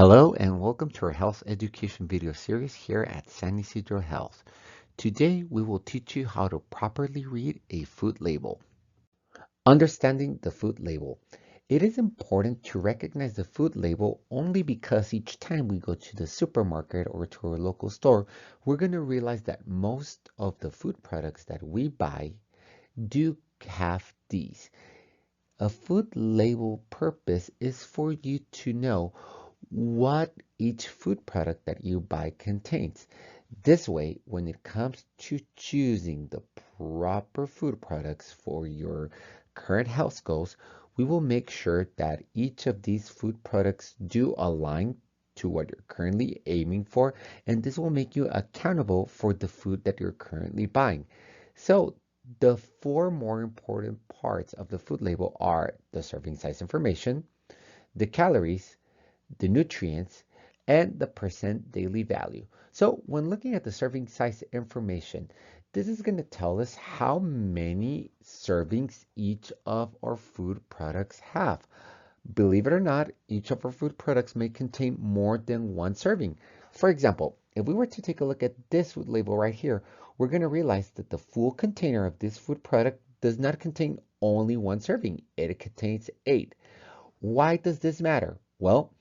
Hello and welcome to our health education video series here at Ysidro Health. Today we will teach you how to properly read a food label. Understanding the food label. It is important to recognize the food label only because each time we go to the supermarket or to our local store, we're going to realize that most of the food products that we buy do have these. A food label purpose is for you to know what each food product that you buy contains. This way, when it comes to choosing the proper food products for your current health goals, we will make sure that each of these food products do align to what you're currently aiming for, and this will make you accountable for the food that you're currently buying. So, the four more important parts of the food label are the serving size information, the calories, the nutrients, and the percent daily value. So when looking at the serving size information, this is going to tell us how many servings each of our food products have. Believe it or not, each of our food products may contain more than one serving. For example, if we were to take a look at this food label right here, we're going to realize that the full container of this food product does not contain only one serving. It contains 8. Why does this matter? Well,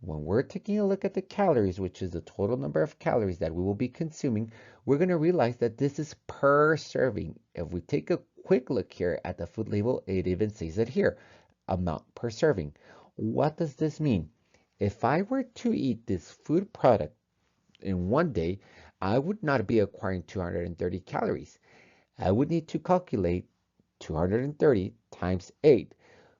when we're taking a look at the calories, which is the total number of calories that we will be consuming, we're going to realize that this is per serving. If we take a quick look here at the food label, it even says it here, amount per serving. What does this mean? If I were to eat this food product in one day, I would not be acquiring 230 calories. I would need to calculate 230 times 8,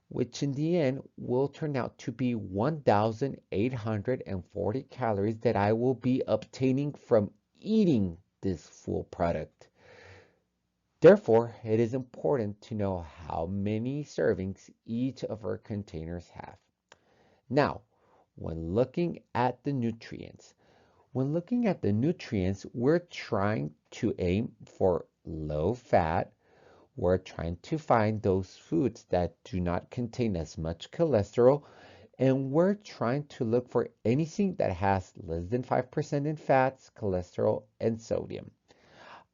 which in the end will turn out to be 1,840 calories that I will be obtaining from eating this full product. Therefore, it is important to know how many servings each of our containers have. Now, when looking at the nutrients, we're trying to aim for low fat. We're trying to find those foods that do not contain as much cholesterol, and we're trying to look for anything that has less than 5% in fats, cholesterol, and sodium.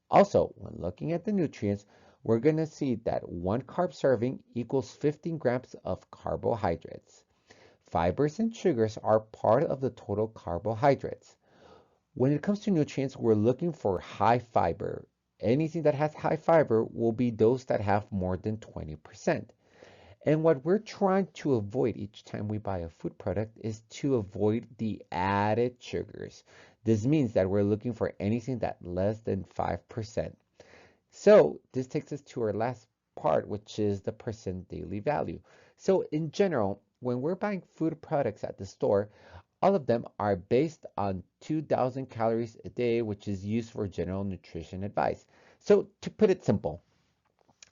Also, when looking at the nutrients, we're going to see that one carb serving equals 15 grams of carbohydrates. Fibers and sugars are part of the total carbohydrates. When it comes to nutrients, we're looking for high fiber. Anything that has high fiber will be those that have more than 20%. And what we're trying to avoid each time we buy a food product is to avoid the added sugars. This means that we're looking for anything that less than 5%. So this takes us to our last part, which is the percent daily value. So in general, when we're buying food products at the store, all of them are based on 2,000 calories a day, which is used for general nutrition advice. So to put it simple,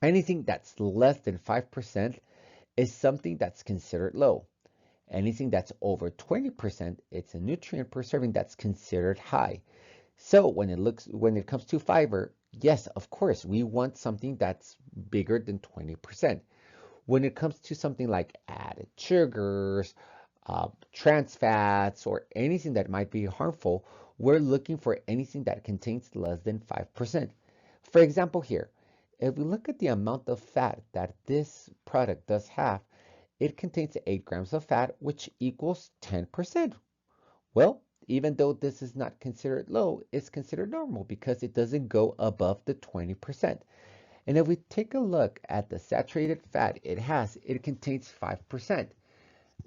anything that's less than 5% is something that's considered low. Anything that's over 20%, it's a nutrient per serving that's considered high. So when it comes to fiber, yes, of course, we want something that's bigger than 20%. When it comes to something like added sugars, trans fats, or anything that might be harmful, we're looking for anything that contains less than 5%. For example, here, if we look at the amount of fat that this product does have, it contains 8 grams of fat, which equals 10%. Well, even though this is not considered low, it's considered normal because it doesn't go above the 20%. And if we take a look at the saturated fat it contains 5%.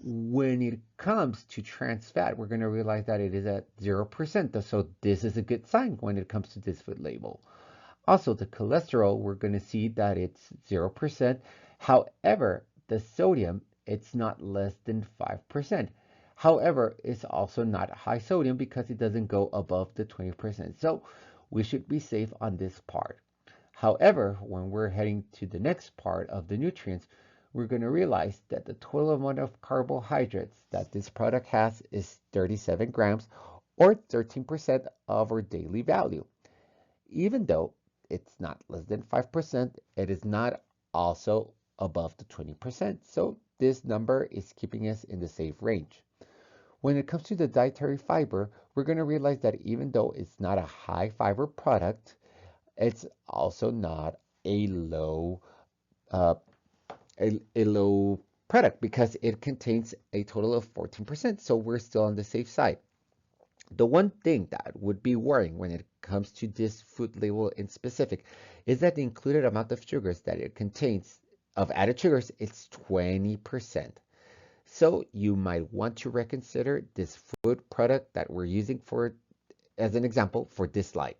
When it comes to trans fat, we're going to realize that it is at 0%. So this is a good sign when it comes to this food label. Also, the cholesterol, we're going to see that it's 0%. However, the sodium, it's not less than 5%. However, it's also not high sodium because it doesn't go above the 20%. So we should be safe on this part. However, when we're heading to the next part of the nutrients, we're going to realize that the total amount of carbohydrates that this product has is 37 grams or 13% of our daily value. Even though it's not less than 5%, it is not also above the 20%. So this number is keeping us in the safe range. When it comes to the dietary fiber, we're going to realize that even though it's not a high fiber product, it's also not a low uh, a low product because it contains a total of 14%. So we're still on the safe side. The one thing that would be worrying when it comes to this food label in specific is that the included amount of sugars that it contains of added sugars is 20%. So you might want to reconsider this food product that we're using for as an example for this slide.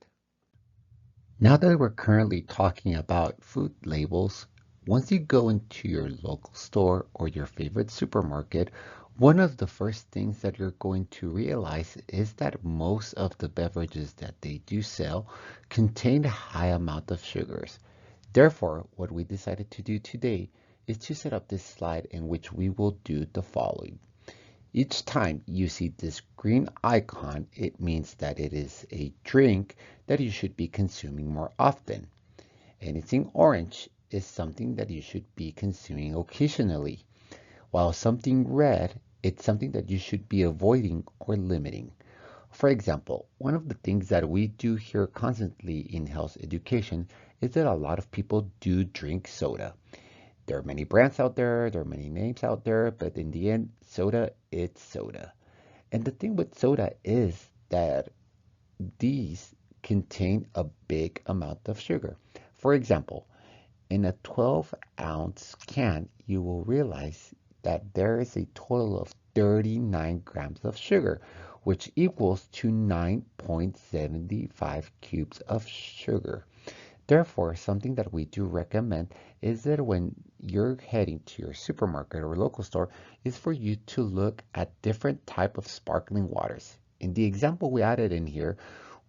Now that we're currently talking about food labels, once you go into your local store or your favorite supermarket, one of the first things that you're going to realize is that most of the beverages that they do sell contain a high amount of sugars. Therefore, what we decided to do today is to set up this slide in which we will do the following. Each time you see this green icon, it means that it is a drink that you should be consuming more often. Anything orange is something that you should be consuming occasionally, while something red, it's something that you should be avoiding or limiting. For example, one of the things that we do hear constantly in health education is that a lot of people do drink soda. There are many brands out there are many names out there, but in the end, soda, it's soda. And the thing with soda is that these contain a big amount of sugar. For example, in a 12-ounce can, you will realize that there is a total of 39 grams of sugar, which equals to 9.75 cubes of sugar. Therefore, something that we do recommend is that when you're heading to your supermarket or local store is for you to look at different type of sparkling waters. In the example we added in here,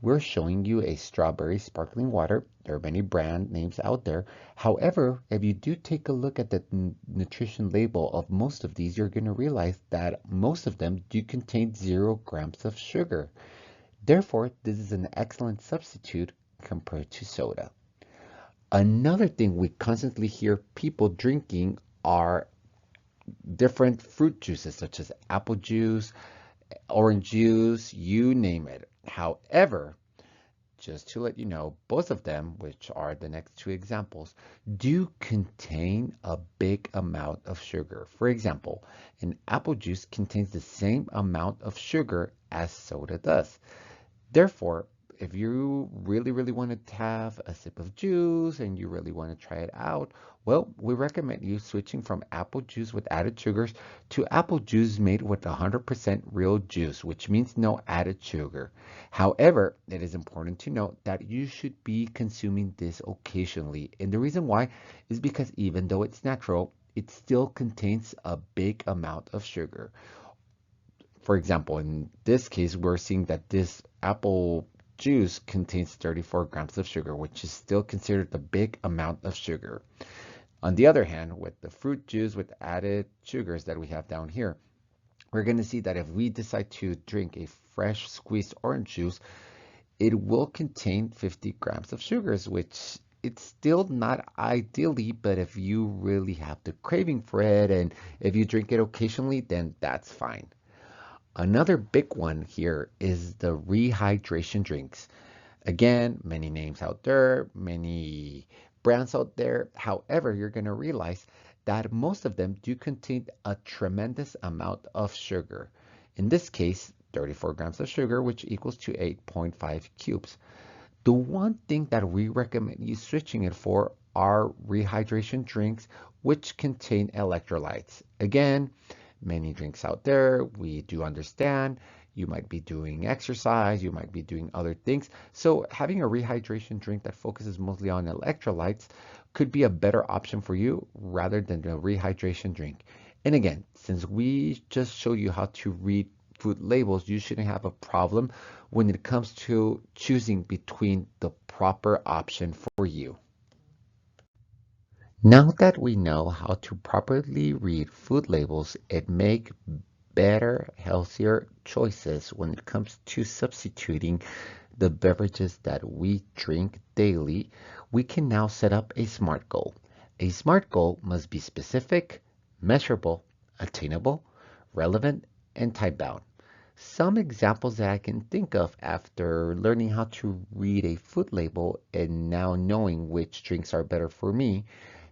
we're showing you a strawberry sparkling water. There are many brand names out there. However, if you do take a look at the nutrition label of most of these, you're going to realize that most of them do contain 0 grams of sugar. Therefore, this is an excellent substitute compared to soda. Another thing we constantly hear people drinking are different fruit juices, such as apple juice, orange juice, you name it. However, just to let you know, both of them, which are the next two examples, do contain a big amount of sugar. For example, an apple juice contains the same amount of sugar as soda does. Therefore, if you really want to have a sip of juice and you really want to try it out, well, we recommend you switching from apple juice with added sugars to apple juice made with 100% real juice, which means no added sugar. However, it is important to note that you should be consuming this occasionally. And the reason why is because even though it's natural, it still contains a big amount of sugar. For example, in this case, we're seeing that this apple juice contains 34 grams of sugar, which is still considered a big amount of sugar. On the other hand, with the fruit juice with added sugars that we have down here, we're going to see that if we decide to drink a fresh squeezed orange juice, it will contain 50 grams of sugars, which it's still not ideally, but if you really have the craving for it and if you drink it occasionally, then that's fine. Another big one here is the rehydration drinks. Again, many names out there, many brands out there. However, you're going to realize that most of them do contain a tremendous amount of sugar. In this case, 34 grams of sugar, which equals to 8.5 cubes. The one thing that we recommend you switching it for are rehydration drinks, which contain electrolytes. Again, many drinks out there, we do understand. You might be doing exercise, you might be doing other things. So having a rehydration drink that focuses mostly on electrolytes could be a better option for you rather than a rehydration drink. And again, since we just showed you how to read food labels, you shouldn't have a problem when it comes to choosing between the proper option for you. Now that we know how to properly read food labels and make better, healthier choices when it comes to substituting the beverages that we drink daily, we can now set up a SMART goal. A SMART goal must be specific, measurable, attainable, relevant, and time-bound. Some examples that I can think of after learning how to read a food label and now knowing which drinks are better for me.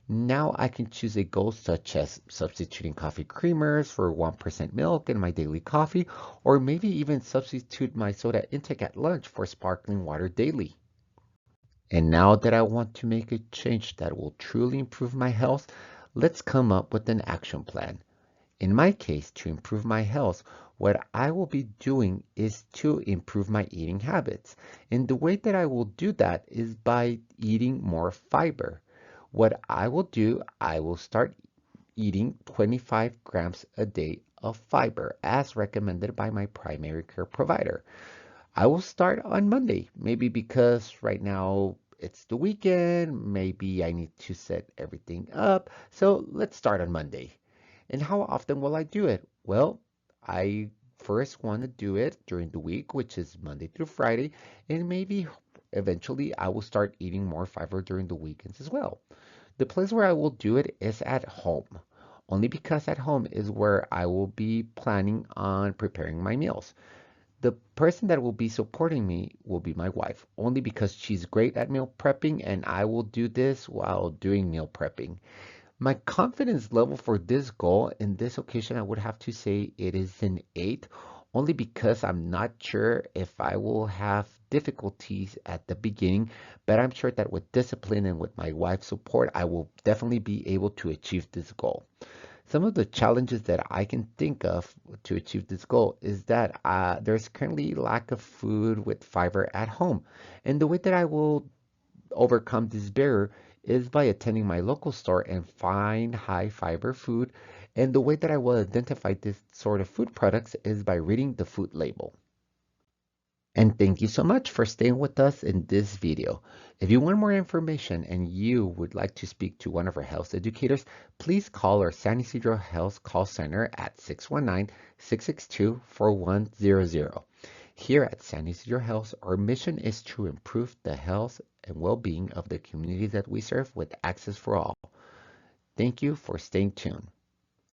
Now I can choose a goal such as substituting coffee creamers for 1% milk in my daily coffee, or maybe even substitute my soda intake at lunch for sparkling water daily. And now that I want to make a change that will truly improve my health, let's come up with an action plan. In my case, to improve my health, what I will be doing is to improve my eating habits. And the way that I will do that is by eating more fiber. What I will do, I will start eating 25 grams a day of fiber as recommended by my primary care provider. I will start on Monday, maybe because right now it's the weekend, maybe I need to set everything up. So let's start on Monday. And how often will I do it? Well, I first want to do it during the week, which is Monday through Friday, and maybe eventually I will start eating more fiber during the weekends as well. The place where I will do it is at home, only because at home is where I will be planning on preparing my meals. The person that will be supporting me will be my wife, only because she's great at meal prepping and I will do this while doing meal prepping. My confidence level for this goal in this occasion, I would have to say it is an 8, only because I'm not sure if I will have difficulties at the beginning, but I'm sure that with discipline and with my wife's support, I will definitely be able to achieve this goal. Some of the challenges that I can think of to achieve this goal is that there's currently lack of food with fiber at home. And the way that I will overcome this barrier is by attending my local store and find high fiber food. And the way that I will identify this sort of food products is by reading the food label. And thank you so much for staying with us in this video. If you want more information and you would like to speak to one of our health educators, please call our San Ysidro Health call center at 619-662-4100. Here at San Ysidro Health, our mission is to improve the health and well-being of the communities that we serve with access for all. Thank you for staying tuned.